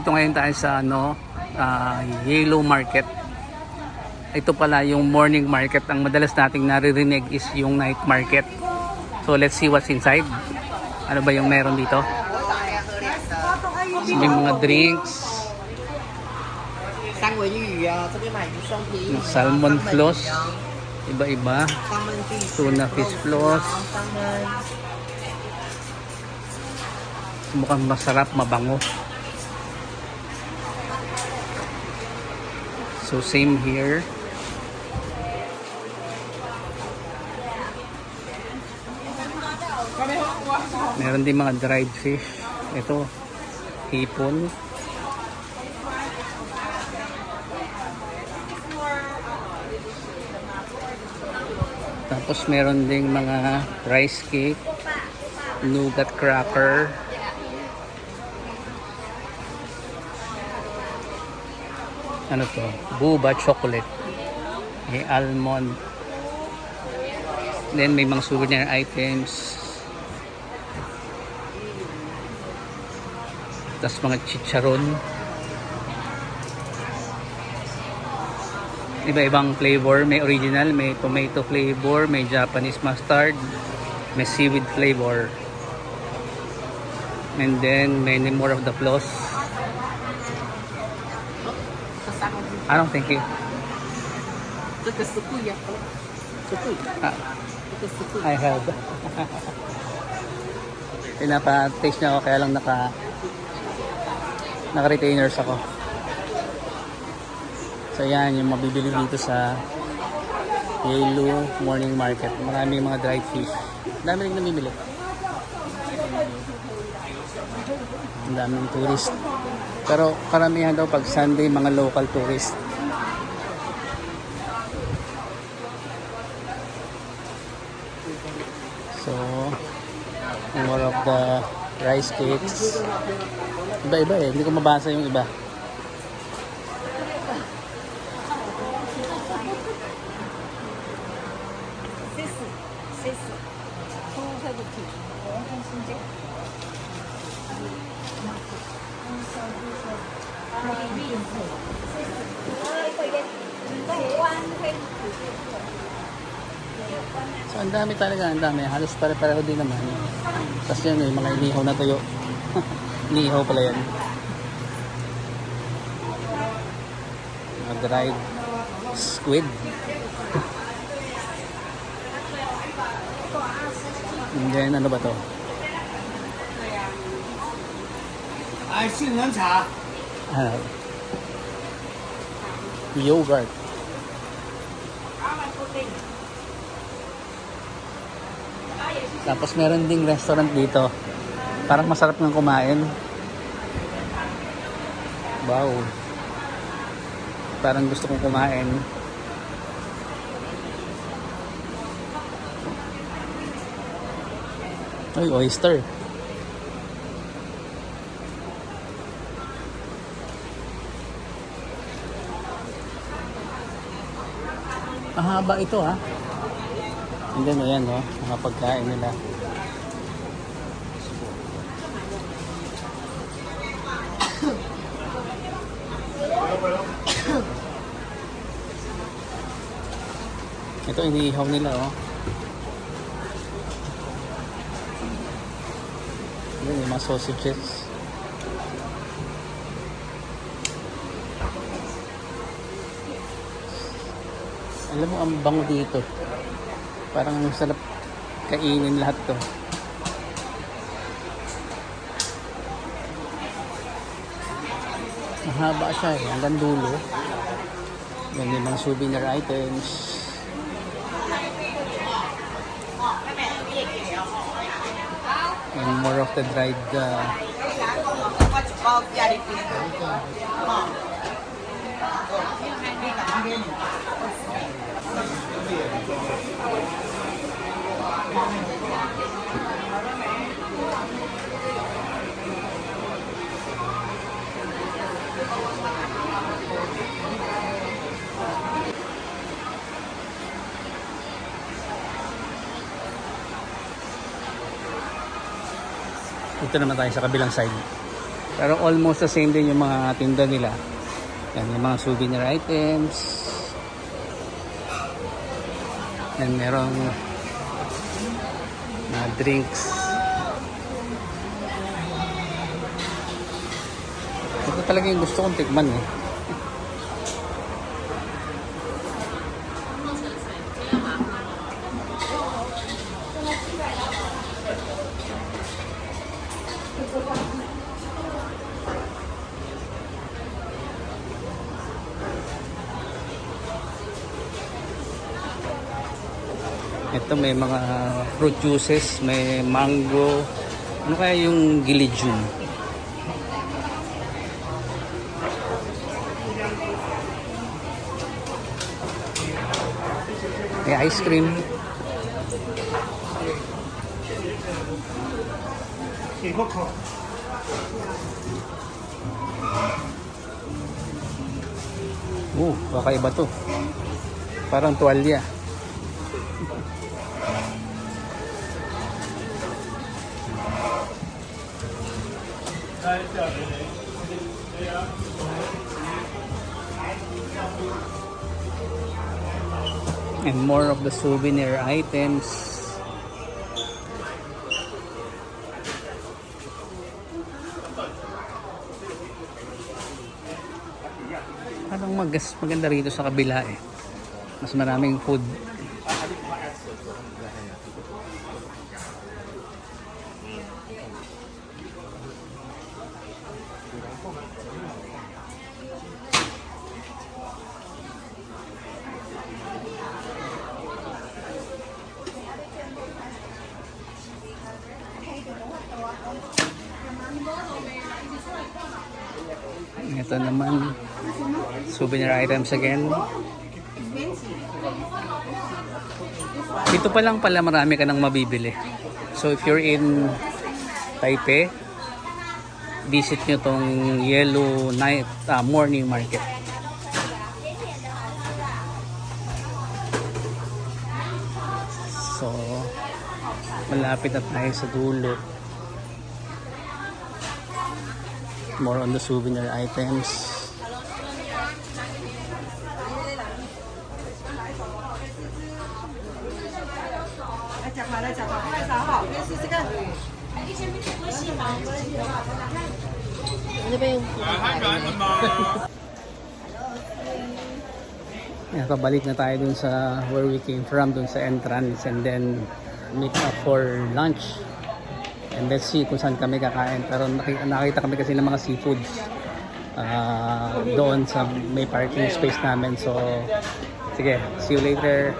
Nandito ngayon tayo sa Yellow Market. Ito pala yung morning market. Ang madalas nating naririnig is yung night market. So let's see what's inside. Ano ba yung meron dito? May mga drinks. Salmon floss. Iba-iba. Tuna fish floss. Mukhang masarap, mabango. So same here. Meron din mga dried fish. Ito, hipon. Tapos meron ding mga rice cake, nougat cracker. Ano to? Boba chocolate. May almond. Then may mga souvenir items. Tapos mga chicharon. Iba-ibang flavor. May original, may tomato flavor, may Japanese mustard, may seaweed flavor. And then many more of the floss. I don't think it. I have. Pinapa-taste niya ako kaya lang naka-retainers ako. So yan yung mabibili dito sa Yellow Morning Market. Maraming mga dried fish. Dami rin namimili. Ang daming tourist. Pero karamihan daw pag Sunday mga local tourist. So more of the rice cakes. Iba-iba eh. Hindi ko mabasa yung iba. So ang dami talaga, ang dami. Halos pare-pareho din naman. Tapos yun, may mga inihaw na tuyo. Inihaw pala yan. Mga dried squid. And then ano ba to? Yogurt. Tapos meron ding restaurant dito. Parang masarap ng kumain. Wow. Parang gusto kong kumain. Ay, oyster. Mahaba ito ha. And then ayan mga pagkain nila. Ito iniihaw nila Ayan yung mga sausages. Alam mo, ang bango dito. Parang sarap kainin lahat to. Mahaba siya hanggang dulo. Yan yung mga souvenir items. And more of the dried Dito naman tayo sa kabilang side. Pero almost the same din yung mga tinda nila. Yan, yung mga souvenir items. Yan, merong mga drinks. Ito talaga yung gusto kong tikman eh. Ito may mga fruit juices, may mango. Ano kaya yung gilidyum? May ice cream. Kakaiba to. Parang tuwalya. And more of the souvenir items. Parang maganda rito sa kabila eh. Mas maraming food. Ito naman, souvenir items again. Dito pa lang pala marami ka nang mabibili. So if you're in Taipei, visit nyo tong Yellow Night Morning Market. So malapit na tayo sa dulo. More on the souvenir items. Pabalik na tayo dun sa where we came from, dun sa entrance, and then meet up for lunch. And let's see kung saan kami kakain. Pero nakita kami kasi ng mga seafoods doon sa may parking space namin. So, sige, see you later.